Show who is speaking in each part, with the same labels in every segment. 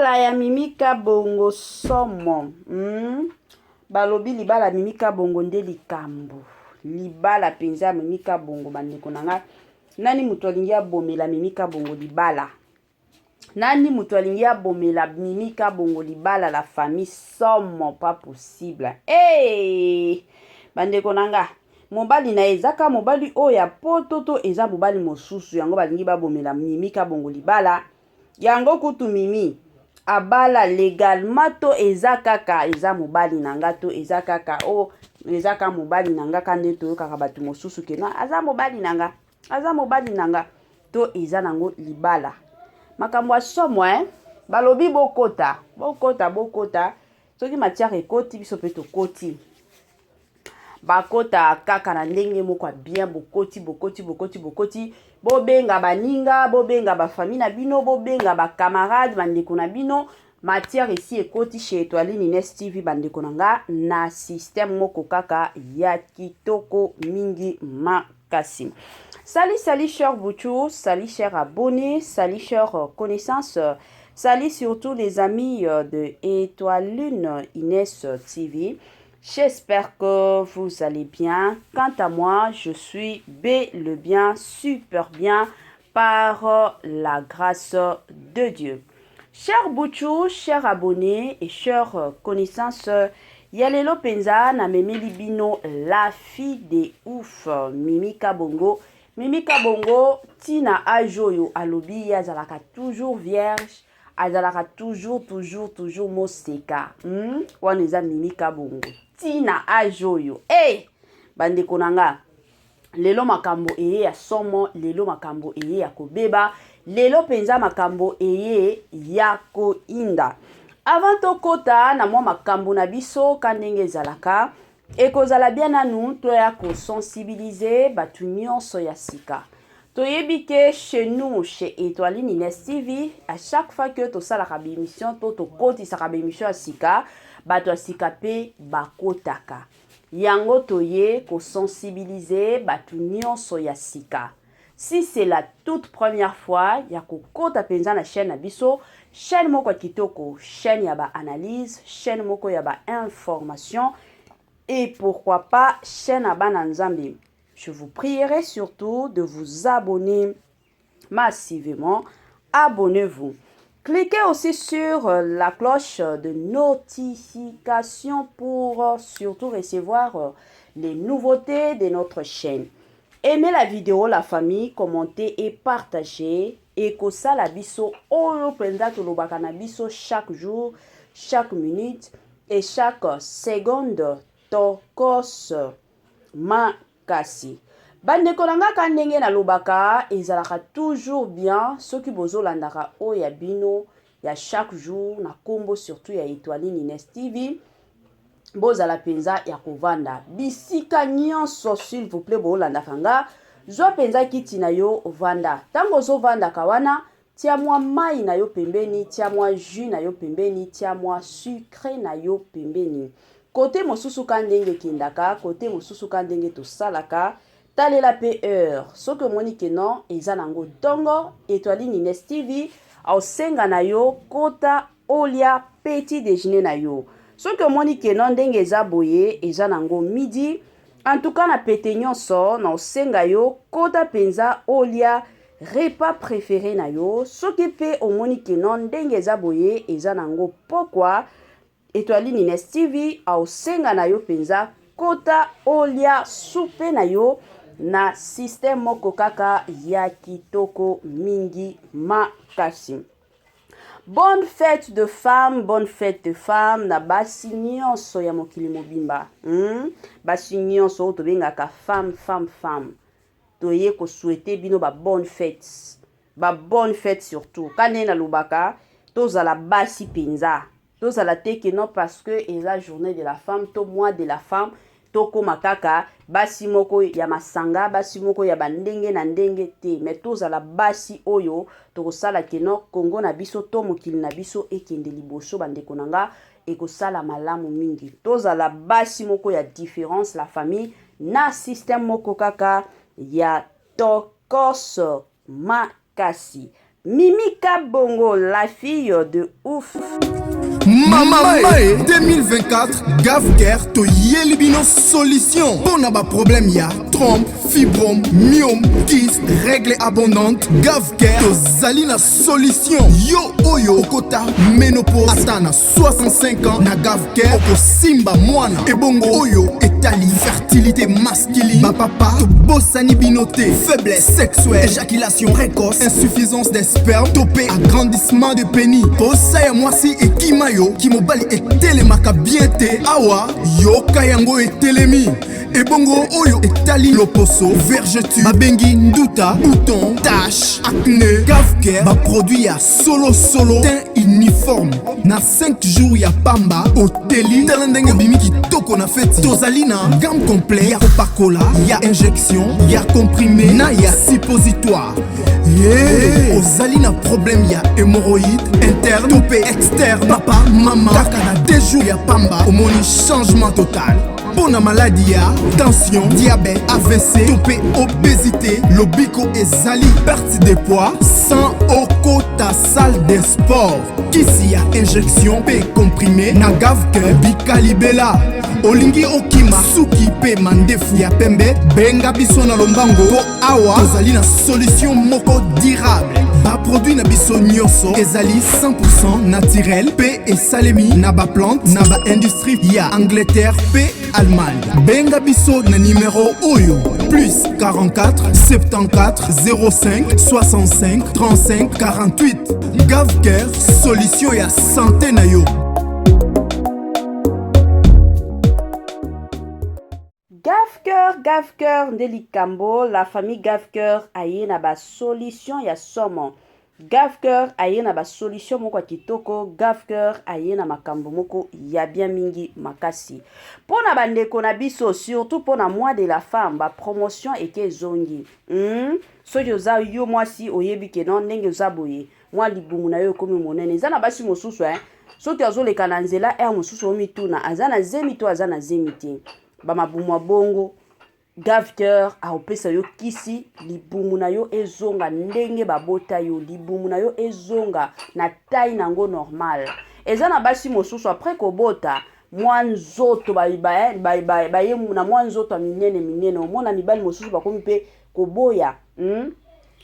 Speaker 1: libala ya mimika bongo somo. Balobi libala mimika bongo nde likambo. Libala penza mimika bongo bandeko nanga. Nani mutu alingi abomela mimika bongo libala? Nani mutu alingi abomela mimika bongo libala? La famille somo, pas possible. Hey! Bandeko nanga. Mobali na ezaka mobali oya pototo eza mobali mosusu yango balingi babomela mimika bongo libala. Yango kutu mimi abala legalement to eza kaka eza mobali nanga to eza kaka eza ka mobali nanga kande to kaka batu mosusu kena aza mobali nanga to eza nango libala. Makambo ya somo balobi bokota soki matière ekoti biso pe tokoti. Bakota kaka na ndenge moko bien bokoti bobenga baninga bobenga ba famille na bino bobenga ba camarade bandeko na bino matière ici ekoti chez Étoiline Ines TV bandeko nanga na système moko kaka ya kitoko mingi makasi. Salut chers Bouchou, salut chers abonnés, salut chers connaissances, salut surtout les amis de Étoiline Ines TV. J'espère que vous allez bien. Quant à moi, je suis le bien, super bien, par la grâce de Dieu. Chers Bouchou, chers abonnés et chers connaissances, Yalelo Penza na memeli bino la fille de ouf, Mimika Bongo. Mimika Bongo, tina ajoyo alobi azalaka toujours vierge, azalaka toujours moseka. Waneza Mimika Bongo. Tina ajoyo. Bandeko nanga. Lelo makambo eye ya somo, lelo makambo eye ya kobeba, lelo penza makambo eye ya koinda. Avant tokota na mwa makambo na biso kandenge zalaka, ekozala bien nanu to ya ko sensibiliser batu nyonso ya sika. Toyebi ke chez nous, chez Étoiline Ines TV, à chaque fois que to sala ka émission to koti sa ka émission ya sika, bato ya sika pe bakotaka. Yango toye ko sensibiliser batu nyonso ya sika. Si c'est la toute première fois, ya ko kota penza na chaîne na biso, chaîne moko kitoko, chaîne ya ba analyse, chaîne moko ya ba information et pourquoi pas chaîne ya ba nzambe. Je vous prierai surtout de vous abonner massivement. Abonnez-vous. Cliquez aussi sur la cloche de notification pour surtout recevoir les nouveautés de notre chaîne. Aimez la vidéo, la famille, commentez et partagez. Et que ça la biso oyo prenda to lobaka na biso chaque jour, chaque minute et chaque seconde tokos makasi. Bandeko nanga kandenge na lobaka ezalaka toujours bien soki bozo landaka o ya bino ya chaque jour na kombo surtout ya Étoiline Ines TV bozala penza ya kovanda bisika nyonso s'il vous plaît bo landaka nga zo penza kiti na yo vanda tango zo vanda kawana tia mwa mai na yo pembeni tia mwa jus na yo pembeni tia mwa sucre na yo pembeni côté mosusu kandenge kindaka côté mosusu kandenge to salaka talela pe heure soki omoni ke non eza nango tongo Étoiline Ines TV aosenga na yo kota olia petit déjeuner na yo soki omoni ke non ndenge eza boye eza nango midi en tout cas na pete nyonso na osenga yo kota penza olia repas préféré na yo soki pe omoni ke non ndenge eza boye eza nango pokwa Étoiline Ines TV aosenga na yo penza kota olia soupe na yo na système moko kaka ya kitoko mingi makasi. Bonne fête de femmes na basi nyonso ya mokili mobimba. Basi nyonso to bengaka femme. Toye ko souhaiter bino ba bonne fête surtout. Kane na lubaka tozala basi penza. Tozala teke non parce que est la journée de la femme, to mois de la femme. Toko makaka basi moko ya masanga basi moko ya bandenge na ndenge te mais tozala basi oyo tokosala keno Kongo na biso to mokili na biso ekende liboso bandeko nanga ekosala malamu mingi tozala basi moko ya différence la famille na système moko kaka ya tokos makasi Mimika Bongo, la fille de ouf.
Speaker 2: Mamae 2024 Gavker to Yelibino solution. Pour n'a pas problème ya trompe, fibrome, myome, kyste, règle abondante. Gavker to Zalina solution. Yo oyo kota ménopause atana 65 ans na Gavker oko simba moana. Ebongo oyo etali fertilité masculine. Ma papa to bossani binoté, faiblesse sexuelle, éjaculation précoce, insuffisance des spermes, topé agrandissement de pénis. Bossa moi si et kimayo qui mobali etelemaka bien te awa yo kayango etelemi ebongo oyo etali loposo vergeture babengi nduta bouton tache acné Gavker ba produit ya solo teint uniforme na 5 jours ya pamba oteli talendenge bimi kitoko na feti tozali na gamme complet ya kopakola ya injection ya comprimé na ya suppositoire. Yeah. Ozali na problème ya hémorroïde interne topé externe papa maman kaka na 2 jours ya pamba omoni changement total. Pour la maladie ya tension diabète AVC topé obésité lobiko ezali perte de poids sans okota salle de sport kisi ya injection pe comprimé na Gavker bikalibela olingi okima suki pe mandefu ya pembe benga biso na lombango po awa tozali na solution moko durable ba produit na biso nyonso ezali 100% naturel pe esalemi na ba plante na ba industrie ya Angleterre pe Allemagne. Benga biso na numéro oyo plus 44 74 05 65 35 48. Gavker solution ya santé na yo.
Speaker 1: Gavker Ndeli Kambo, la famille Gavker aye na ba solution ya somo. Gavker aye na ba solution moko kitoko, Gavker aye na makambo moko ya bien mingi makasi. Pona bandeko na biso, surtout pona mois de la femme, ba promotion eke zongi. So yoza yo mwasi oyebi ke non ndenge zaboye. Mwa libumu na yo komi monene. Zana basi mosusu so te azoleka na nzela mosusu omituna, azana zemito azana zemite. Ba mabumu bongo Gavker aopesa yo kisi libumu na yo ezonga ndenge babota yo libumu na yo ezonga na taille nango normal ezana basi mosusu après kobota mwanzoto baye na mwanzoto minene omona mibali mosusu bakomi pe koboya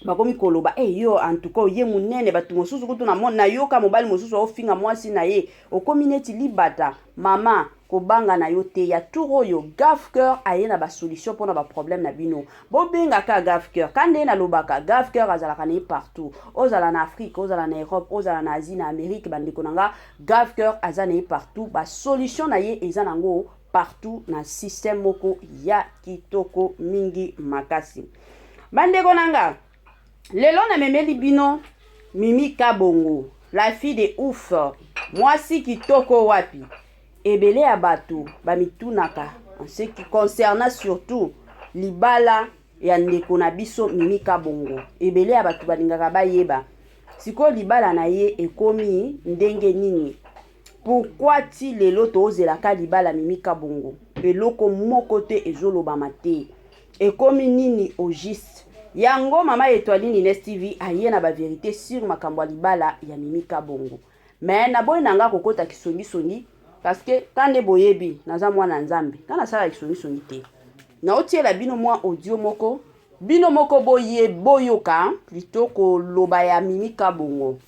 Speaker 1: bakomi koloba yo en tout cas ye munene batu mosusu kutu na mona yo ka mobali mosusu ofinga mwasi na ye okomi neti libata mama kobanga na yo te ya turo yo Gavker aye na ba solution pona ba problème na bino bobenga ka Gavker kande na lobaka Gavker azalaka na partout ozala na Afrique ozala na Europe ozala na Asie na Amérique bandeko nanga Gavker azana partout ba solution na ye eza nango partout na système moko ya kitoko mingi makasi bandeko nanga lelo na memeli bino Mimika Bongo, la fille de ouf mwasi kitoko wapi ebele ya bato bamitunaka en ce qui concerne surtout libala ya ndeko na biso Mimika Bongo ebele ya bato balingaka bayeba siko libala na ye ekomi ndenge nini pourquoi ti lelo tozelaka libala Mimika Bongo eloko moko te ezolobama te ekomi nini au juste yango mama Etoiline Ines TV aye na ba vérité sur makambo libala ya Mimika Bongo mais na boy nanga kokota kisongi parce que quand ne boyebi naza mwana nzambe kana sala kisongi te na otiela bino mwa audio moko bino moko boyoka plutôt ko loba ya Mimika Bongo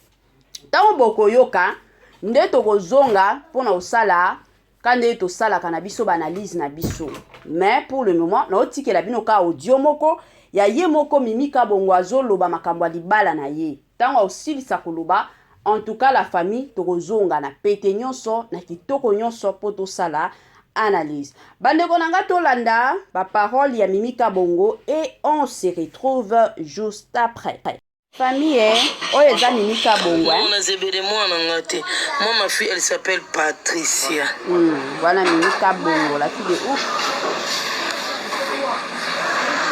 Speaker 1: tango boko yoka nde tokozonga pona osala kande to sala kana biso banalise na biso mais pour le moment na otikela bino ka audio moko ya ye moko Mimika Bongo azoloba makambo libala na ye tango osilisa koloba en tout cas la famille tokozonga na pete nyonso na kitoko nyonso poto sala analyse bandeko nanga tolanda ba parole ya Mimika Bongo et on se retrouve juste après famille oyo eza Mimika Bongo
Speaker 3: on a zébéré moi nangate moi ma fille elle s'appelle Patricia
Speaker 1: voilà Mimika Bongo la fille de ouf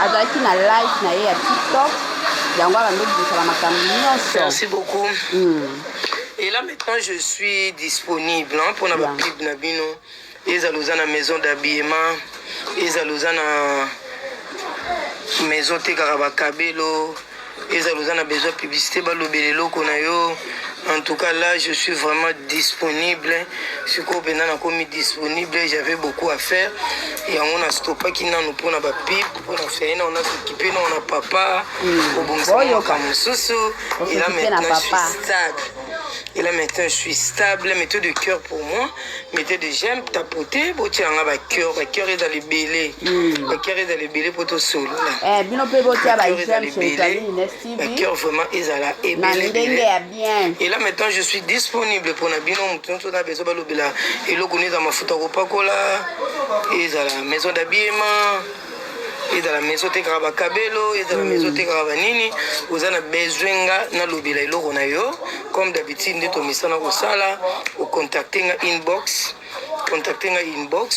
Speaker 1: azalaki na live na ye ya TikTok yango akandobisala makambo nyonso.
Speaker 3: Merci beaucoup. Et là maintenant je suis disponible pour la pub na bino ezaloza na maison d'habillement ezaloza na maison tekaka bakabelo ezaloza na besoin publicité balobela eloko na yo. En tout cas, là, je suis vraiment disponible. Je suis comme disponible. J'avais beaucoup à faire. Et on a stoppé qui n'a nous pour la pipe, pour la faire, on a s'occupé, on a papa, au bon sens, et là maintenant je suis stable. Et là maintenant je suis stable. Mettez de cœur pour moi, mettez de j'aime tapoter, bon tiens on a cœur est dans les bélés, le cœur est dans les bélés pour tout solo.
Speaker 1: Bino pe botia ba j'aime chez Tali Nesti.
Speaker 3: Le cœur vraiment est à la ébélé. Et là maintenant je suis disponible pour la bino mutonto na besoin balobela et le connaît dans ma photo kopakola et à la maison d'habillement et dans la maison de Kabelo et dans la maison de Nini vous avez besoin na lobela et logo na yo comme d'habitude de ton mission na sala au contacter inbox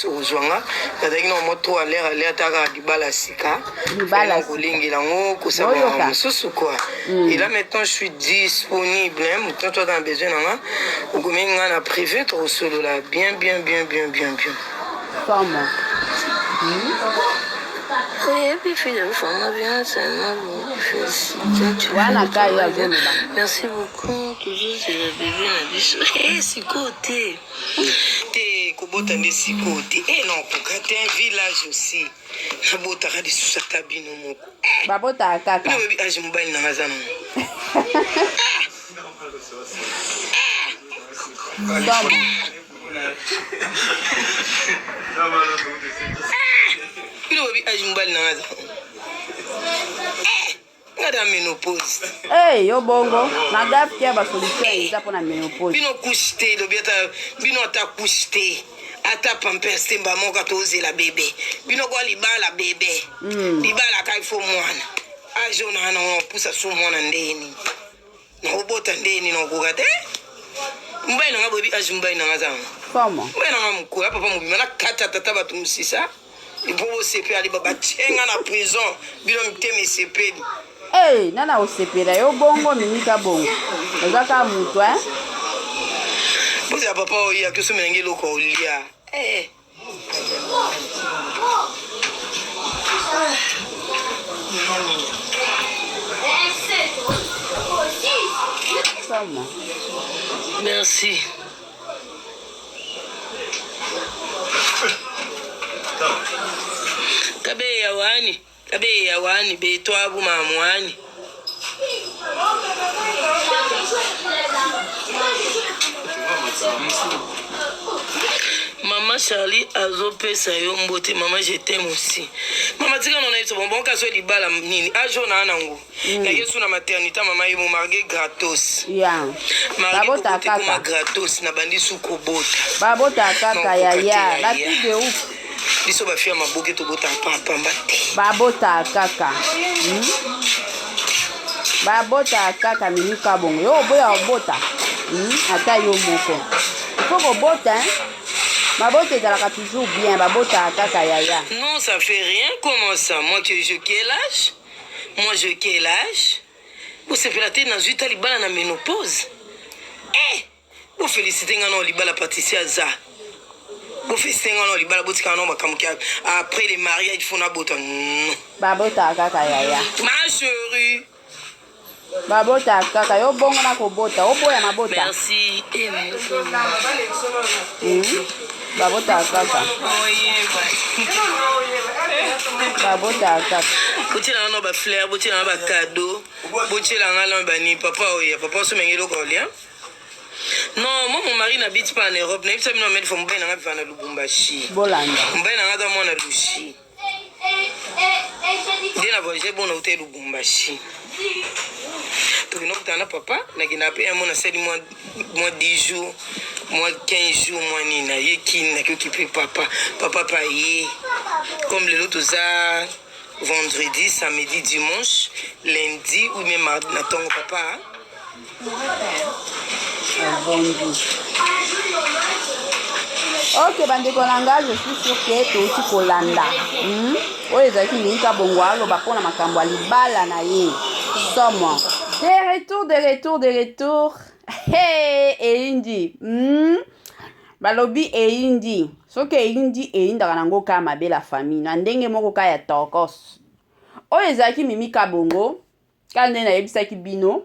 Speaker 3: au zwanga tadaki na moto aller taka dibala sika dibala kolingi lango kusaba mususu quoi. Et là maintenant je suis disponible mutu toi dans besoin na au gomenga na privé trop solo là bien
Speaker 1: comment
Speaker 3: et puis finalement bien seulement merci beaucoup toujours c'est le bébé na biso si côté te kobota nde si côté et non kokate un village aussi nabota ka disusa tabino moko
Speaker 1: babota kaka
Speaker 3: no bebi age mobile na ngazana il obi ajumbali na ngaza ngada menopause
Speaker 1: yo bongo na gap kia ba solution eza pona menopause
Speaker 3: bino kushite lobiata bino ata kushite ata pampers temba moka tozela bébé bino kwa libala bébé libala kai fo mwana ajona na pusa so mwana ndeni na obota ndeni no kokate mbai na ngabobi ajumbai na ngaza
Speaker 1: comment
Speaker 3: mbai na ngamko papa mobima na kata tata batumsisa ipo CP ali baba chenga na prison bino mteme CP
Speaker 1: nana osepela yo bongo mimika bongo ozaka mutu
Speaker 3: Pozi ya papa oya kiso menenge loko olia merci. Kabe ya wani beto abu mamwani. Maman Charlie azopesa yo mbote maman je t'aime aussi. Maman tika nona yeso bon ka so libala nini ajona nango. Ya yesu na maternité maman yimo margué gratos.
Speaker 1: Babota kaka
Speaker 3: gratos na bandi suko bota.
Speaker 1: Babota kaka ya la fille de ouf.
Speaker 3: Biso ba fia maboke to bota papa mbate.
Speaker 1: Babota kaka. Babota kaka minika bongo. Yo boya bota. Ata yo moko. Il faut que bota Babota est toujours bien, babota kaka yaya.
Speaker 3: Non, ça fait rien. Comment ça? Moi je quel âge? Quel âge? Vous se faites dans 8 ans libala na ménopause. Vous félicitez ngano libala Patricia za. Vous félicitez ngano libala botika ngano bakamukia après les mariages il faut na bota.
Speaker 1: Babota kaka yaya.
Speaker 3: Ma chérie.
Speaker 1: Babota kaka yo bongo na kobota, oboya mabota.
Speaker 3: Merci.
Speaker 1: Babota kaka. Babota kaka.
Speaker 3: Botila ngano ba fleur, botila ngano ba cadeau, botila ngano ba ni papa oya, papa so mengelo ko lia. Non, moi mon mari n'habite pas en Europe, n'habite pas en Europe, faut m'baye na vivre na Lubumbashi.
Speaker 1: Bolanda.
Speaker 3: M'baye na ngada mona Lushi. Dina voyager bon hôtel Lubumbashi. Donc nous t'en a papa, na gina pe mon asali moi 10 jours, moi 15 jours moi ni na yeki na ki papa pa yi. Comme les autres ça vendredi, samedi, dimanche, lundi ou même mardi na tongo papa.
Speaker 1: Ok, bandeko nanga, je suis sûr que tu aussi kolanda. Oyo ezaki nika bongo aloba pona makambo libala na ye. Somo. De retour. Hey, Eindi. Balobi Eindi. Soki Eindi eyindaka nango ka mabe la famille. Na ndenge moko ka ya tokos. Oyo ezaki mimika bongo. kande na yebisaki bino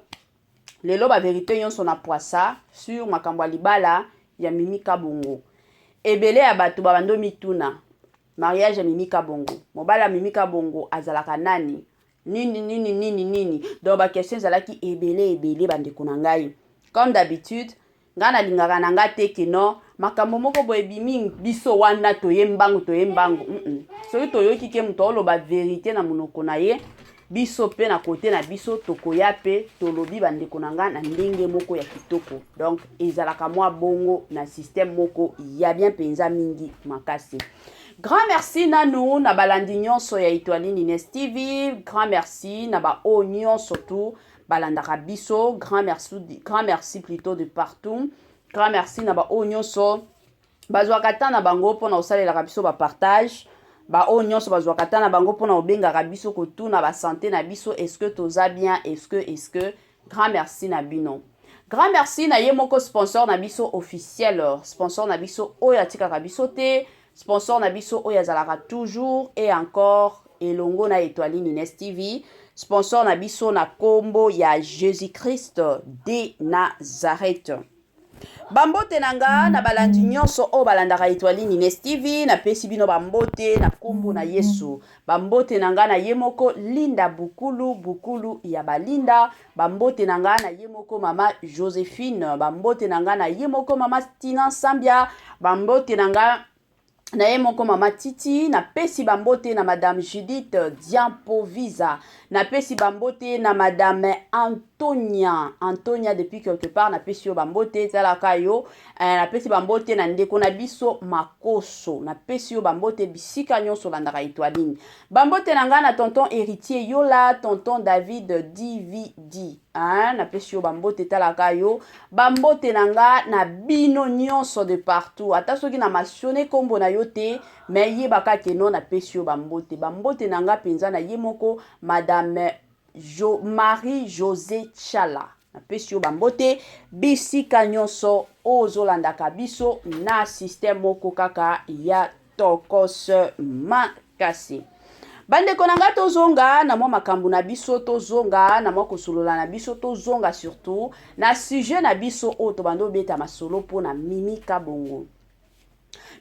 Speaker 1: lelo ba vérité nyonso na poisa sur makambo ya libala ya Mimi Kabongo. Ebele ya bato babando mituna mariage ya Mimi Kabongo. Mobala Mimi Kabongo azalaka nani? Nini. Donc ba question ezalaki ebele bandeko na ngai. Comme d'habitude, ngana lingaka na nga te ke no makambo moko boye bimi biso wana toyembango. Soki toyoki ke muto oloba vérité na monoko na ye, biso pe na côté na biso tokoya pe tolobi bandeko na nga na ndenge moko ya kitoko. Donc ezalaka mwa bongo na système moko ya bien penza mingi makasi. Grand merci nanu na balandi nyonso ya Etoile Nines TV. Grand merci na ba o nyonso surtout balandaka biso. Grand merci plutôt de partout. Grand merci na ba o nyonso bazwaka ta na bango pona osalelaka biso ba partage. Ba o nyonso bazwaka ta na bango pona obengaka biso kotuna ba santé na biso, est-ce que toza bien, est-ce que grand merci na bino. Grand merci na ye moko sponsor na biso officiel, sponsor na biso oyo atikaka biso te, sponsor na biso oyo azalaka toujours et encore elongo na Etoile Nines TV, sponsor na biso na kombo ya Jésus-Christ de Nazareth. Bambote nanga na balandi nyonso o balandaka Etoile Nines TV na pesi bino bambote na kombo na Yesu. Bambote nanga na yemoko Linda Bukulu ya balinda. Bambote nanga na yemoko mama Joséphine. Bambote nanga na yemoko mama Tina Sambia. Bambote nanga na yemoko mama Titi. Na pesi bambote na madame Judith Diampovisa. Na pesi bambote na madame Antonia depuis quelque part na pesi yo bambote talaka yo. Na pesi bambote na ndeko na biso Makoso. Na pesi yo bambote bisika nyonso landaka Etoile. Bambote nanga na tonton héritier Yola, tonton David DVD. Na pesi yo bambote talaka yo. Bambote nanga na bino nyonso de partout. Ata soki na masione kombo na yo te, mais yebaka ke non na pesi yo bambote. Bambote nanga penza na yemoko madame Marie-José Chala. Na pesi yo bambote bisika nyonso ozolandaka biso na système moko kaka ya tokos makasi. Bandeko nanga tozonga na mwa makambo na biso, tozonga na mwa kosolola na biso, tozonga surtout na sujet na biso o to bando beta masolo po na Mimi Kabongo.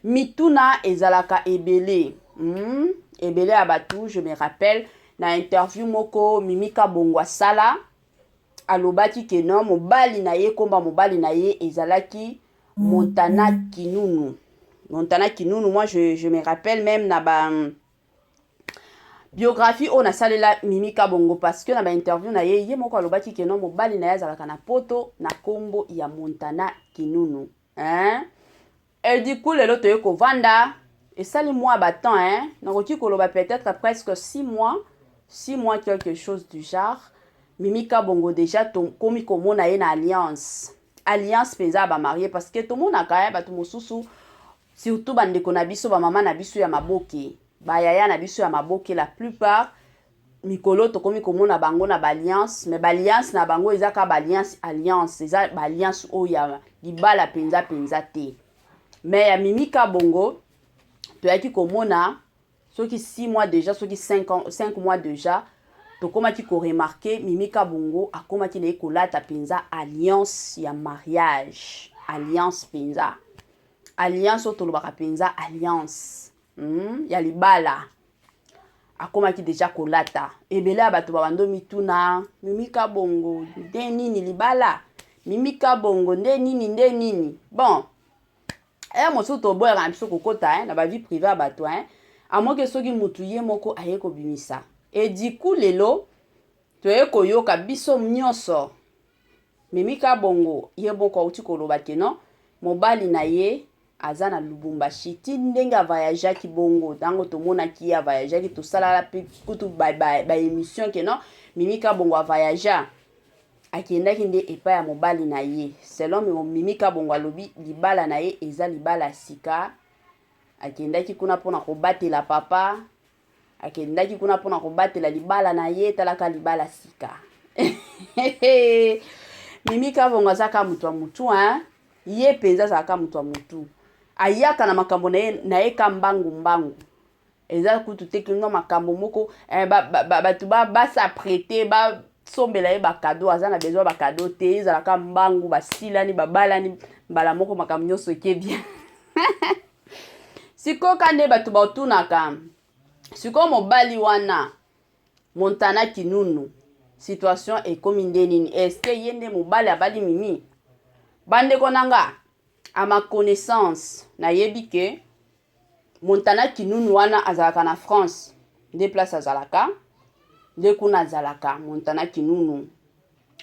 Speaker 1: Mituna ezalaka ebele. Ebele abatu, je me rappelle na interview moko Mimi Kabongo asala alobaki ke non mobali na ye komba mobali na ye ezalaki Montana Kinunu. Montana Kinunu, moi je me rappelle même na ba biographie on a salela Mimi Kabongo parce que na ba interview na ye moko alobaki ke non mobali na ye ezalaka na poto na kombo ya Montana Kinunu. Et du coup lelo toye ko vanda et sali moi battant nakoti koloba peut-être presque 6 mois quelque chose du genre. Mimi Kabongo déjà komi komona ye na alliance penza ba marié parce que tout monde a quand même batu mosusu surtout bandeko na biso ba mama na biso ya maboke ba yaya na biso ya maboke la plupart mikolo to komi komona bango na ba alliance, mais ba alliance na bango ezaka ba alliance eza ba alliance oya libala penza te. Mais ya Mimi Kabongo to yaki komona soki 6 mois déjà, soki 5 mois déjà, to komaki ko remarquer Mimi Kabongo a komaki na ekolata penza alliance ya mariage, alliance penza. Alliance otolobaka penza alliance. Ya libala. A komaki déjà kolata. Ebele abato babando mituna, Mimi Kabongo nde nini libala? Mimi Kabongo nde nini? Bon. Mosu to boya na biso kokota na ba vie privée abato à moins que soki mutu ye moko aye ko bimisa. Et du coup lelo toye koyoka biso nyonso Mimi Kabongo ye boko uti koloba ke non mobali na ye azana Lubumbashi ti ndenga voyage ki bongo tango to mona ki ya voyage ki to sala la kutu ba émission ke non Mimi Kabongo a voyage akendaki nde epa ya mobali na ye selon Mimi Kabongo alobi libala na ye eza libala sika. Akendaki kuna pona kobatela papa, akendaki kuna pona kobatela libala na ye talaka libala sika. Mimi Kabongo azaka mutu wa mutu ye penza azaka mutu wa mutu. Ayaka na makambo na ye kambangu. Eza kutu te kinga makambo moko batu ba s'apprêter sombela ye ba cadeau azana besoin ba cadeau te ezalaka mbangu basilani babalani mbala moko makambo nyonso eke bien siko kande bato bautunaka siko mobali wana Montana Kinunu situation ekomi nde nini eske ye nde mobali abali mimi bandeko nanga à ma connaissance nayebi ke Montana Kinunu wana azalaka na France nde place azalaka nde kuna azalaka Montana Kinunu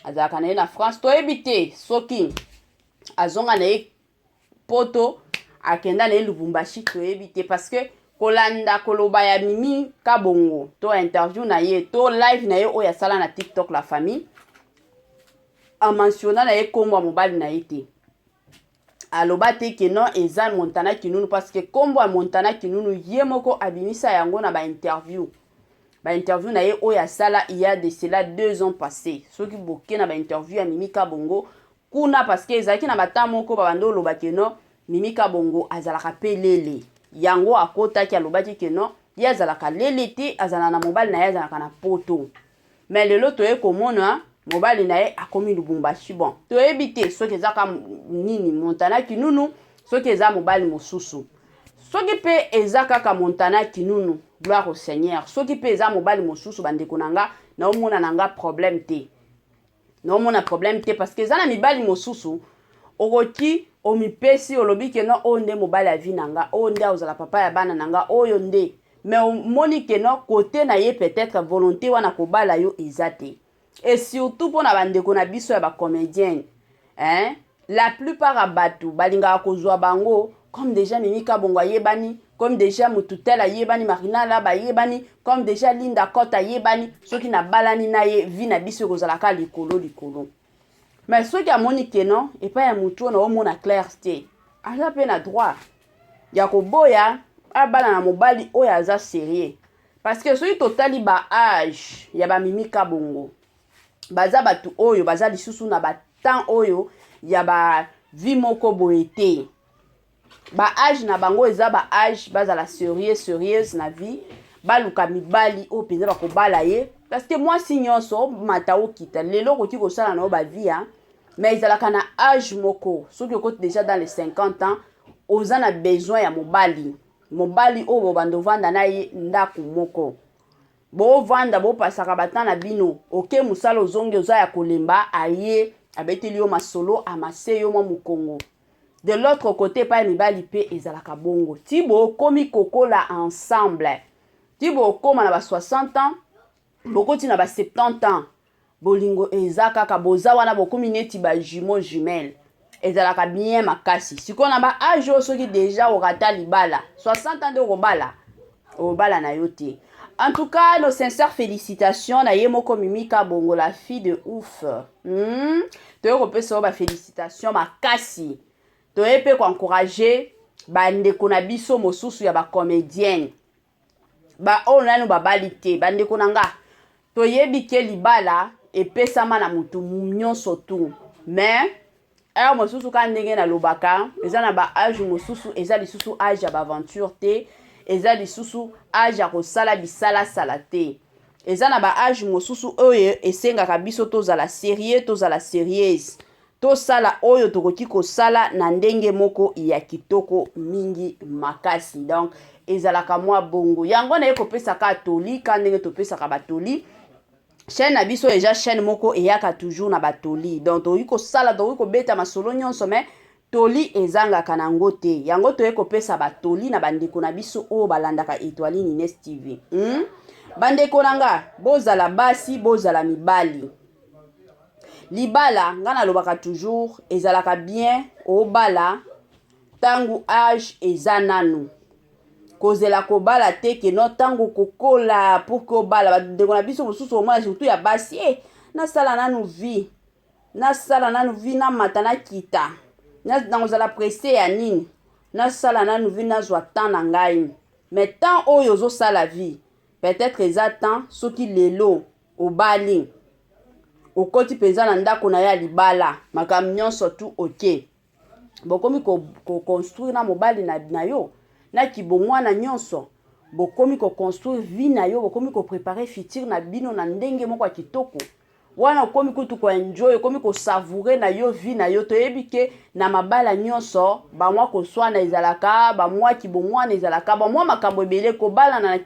Speaker 1: azalaka na ye na France toyebi te soki azonga na ye poto akenda na ye Lubumbashi toyebi te parce que kolanda koloba ya Mimi Kabongo to interview na ye to live na ye oyo asala na TikTok la famille a mentionné na ye kombo mobali na ye te aloba te ke non eza Montana Kinunu parce que kombo ya Montana Kinunu ye moko abimisa yango na ba interview na ye oyo asala il y a de cela 2 ans passés soki boke na ba interview ya Mimi Kabongo kuna parce que ezaki na bata moko babando loba ke non Mimi Kabongo azalaka pelele yango akotaki alobaki ke non ye azalaka lele te azala na mobali na ye azalaka na poto mais lelo toye komona mobali na ye akomi Lubumbashi bon toyebi te soki ezaka nini Montana Kinunu soki eza mobali mosusu soki pe eza kaka Montana Kinunu gloire au Seigneur soki pe eza mobali mosusu bandeko nanga na omona nanga problème te na omona problème te parce que eza na mibali mosusu okoki omipesi olobi ke non oyo nde mobali avi nanga oyo nde ozala papa ya bana nanga oyo nde mais omoni ke non côté na ye peut-être volonté wana kobala yo eza te et surtout pour na bandeko na biso ya ba comédienne hein la plupart ya bato balingaka kozwa bango comme déjà Mimi Kabongo ayebani comme déjà Mututel ayebani Marina Laba ayebani comme déjà Linda Kota ayebani soki na balani na ye vi na biso kozalaka likolo mais soki amoni ke non epa ya mutu na omona clarté aza pe na droit ya koboya abala na mobali oyo aza sérieux parce que soki totali ba âge ya ba Mimi Kabongo baza batu oyo baza lisusu na ba temps oyo ya ba vie moko boye te ba âge na bango eza ba âge bazala sérieuse na vie baluka mibali oyo penza bakobala ye parce que moi si nyonso mata okita lelo koki kosala na yo ba vie mais ezalaka na âge moko soki okoti déjà dans les 50 ans oza na besoin ya mobali oyo bobanda ovanda na ye ndako moko bovanda bopasaka bata na bino oke mosala ozongi oza ya kolemba aye abeteli yo masolo amase yo mwa mokongo de l'autre côté pa mibali pe ezalaka bongo ti bokomi kokola ensemble ti bokoma na ba 60 ans bokoti na ba 70 ans bolingo eza kaka boza wana bokomi neti ba jumeau jumelle ezalaka bien makasi siko na ba âge soki déjà orata libala 60 ans de obala na yo te. En tout cas, nos sincères félicitations na ye moko Mimi Kabongo la fille de ouf. Toyo kopé so ba félicitations makasi. Toyo pe ko encourager ba ndeko na biso mosusu ya ba comédienne. Ba ona no ba balite ba ndeko nanga. Toyebi ke libala epesama na mutu nyonso tu. Mais mosusu ka ndenge na lobaka, eza na ba âge mosusu eza lisusu âge ya ba aventure te. Eza lisusu âge ya kosala bisala sala te. Eza na ba âge mosusu oyo esengaka biso tozala sérieux tozala sérieuse. Tosala oyo tokoki kosala na ndenge moko ya kitoko mingi makasi. Donc ezalaka mwa bongo. Yango na ye kopesaka toli ka ndenge topesaka batoli. Chaîne na biso déjà chaîne moko eyaka toujours na batoli. Donc tokoki kosala tokoki kobeta masolo nyonso mais toli ezanga kanango te. Yango toye kopesa batoli na bandeko na biso o balandaka Étoile Nines TV. Bandeko nanga bozala basi bozala mibali. Libala ngana lobaka toujours ezalaka bien o bala tangu âge ezananu. Kozela kobala te ke no tangu kokola pour ko bala bandeko na biso mosusu o mona surtout ya basi na sala nanu vie. Na sala nanu vie na matana kita. Na ozala pressé ya nini na sala nanu vi nazwa temps na ngai mais temps oyo zo sala vie peut-être eza temps soki lelo obali okoti peza na ndako na ya libala makambo nyonso tu ok bokomi ko construire na mobali na yo na kibomwa na nyonso bokomi ko construire vie na yo bokomi ko préparer futur na bino na ndenge moko ya kitoko wana okomi kutu ko enjoy okomi ko savourer na yo vie na yo toyebi ke na mabala nyonso bamwa koswana ezalaka bamwa kibomwana ezalaka bamwa makambo ebele kobalana na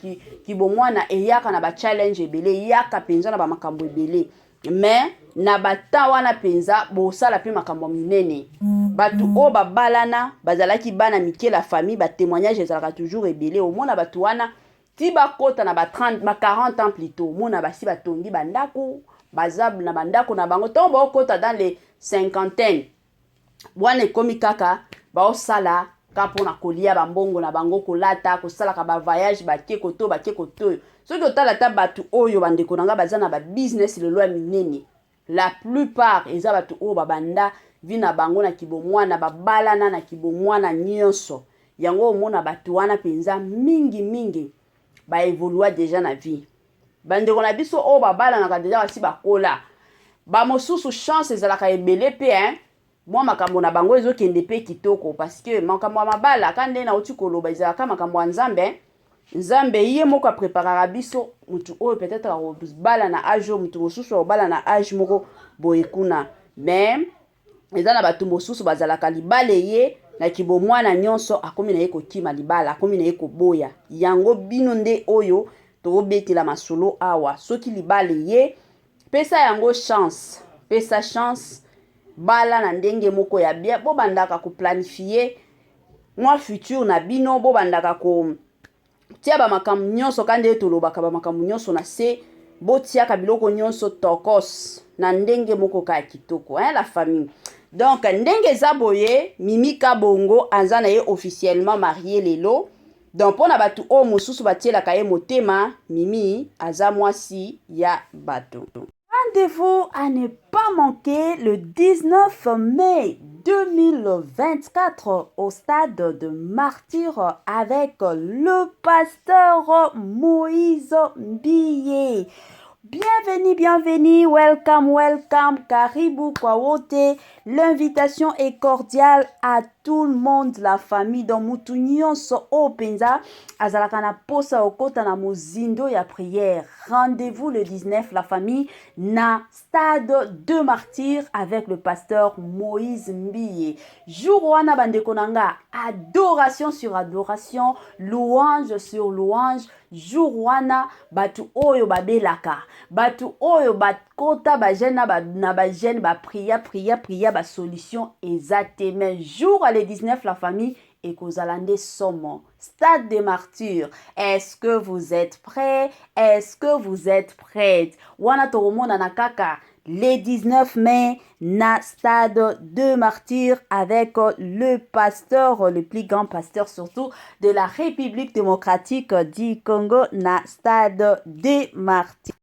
Speaker 1: kibomwana eyaka na bachallenge ebele eyaka mpenza na bamakambo ebele mais na bata wana mpenza bosala mpe makambo minene bato oyo babalana bazalaki bana mike la famille batémoignage ezalaka toujours ebele omona bato wana ti bakota na ba 40 ans plutôt omona basi batongi bandako bazab na bandako na bango ntongo baokota dans les cinquantaine wana ekomi kaka baosala ka mpona kolia bambongo na bango kolata kosalaka bavoyage bake kotoyo soki otala ta bato oyo bandeko na nga baza na babusiness lelo ya minene la plupart eza bato oyo babanda vi na bango na kibomwana babalana na kibomwana nyonso yango omona bato wana mpenza mingi baevolua deja na vie bandeko na biso oyo babalanaka deja basi bakola bamosusu chance ezalaka ebele mpe mwa makambo na bango ezokende mpe kitoko parce que makambo ya mabala ka nde nauti koloba ezalaka makambo ya nzambe ye moko apreparaka biso mutu oyo peut-être akobala na age oyo mutu mosusu akobala na age moko boye kuna mais eza na bato mosusu bazalaka libala ye na kibomwana nyonso akomi na ye kokima libala akomi na ye koboya yango bino nde oyo tokobetela masolo awa soki libala ye pesa yango chance bala na ndenge moko ya bien bobandaka koplanifie mwa futur na bino bobandaka tia bamakambo nyonso kande tolobaka bamakambo nyonso na se botiaka biloko nyonso tokos na ndenge moko ka kitoko la famille donc ndenge eza boye Mimi Kabongo aza na ye officiellement marié lelo donc pona batu o mosusu batielaka ye motema Mimi aza mwasi ya bato. Rendez-vous à ne pas manquer le 19 mai 2024 au stade de Martyr avec le pasteur Moïse Mbiye. Bienvenue, welcome, karibu kwa wote. L'invitation est cordiale à tout le monde, la famille dans mutu nyonso openza azalaka na posa okota na mozindo ya prière. Rendez-vous le 19 la famille na stade de Martyr avec le pasteur Moïse Mbiye. Jour wana bandeko nanga, adoration sur adoration, louange sur louange. Jour wana batu oyo babelaka, batu oyo bakota ba jeune na ba jeune ba priya ba solution exactement. Jour à le 19 la famille et kozalande somo. Stade des martyrs. Est-ce que vous êtes prêts? Est-ce que vous êtes prêtes? Wana toromona na kaka le 19 mai na stade de martyrs avec le pasteur, le plus grand pasteur surtout de la République démocratique du Congo na stade de martyrs.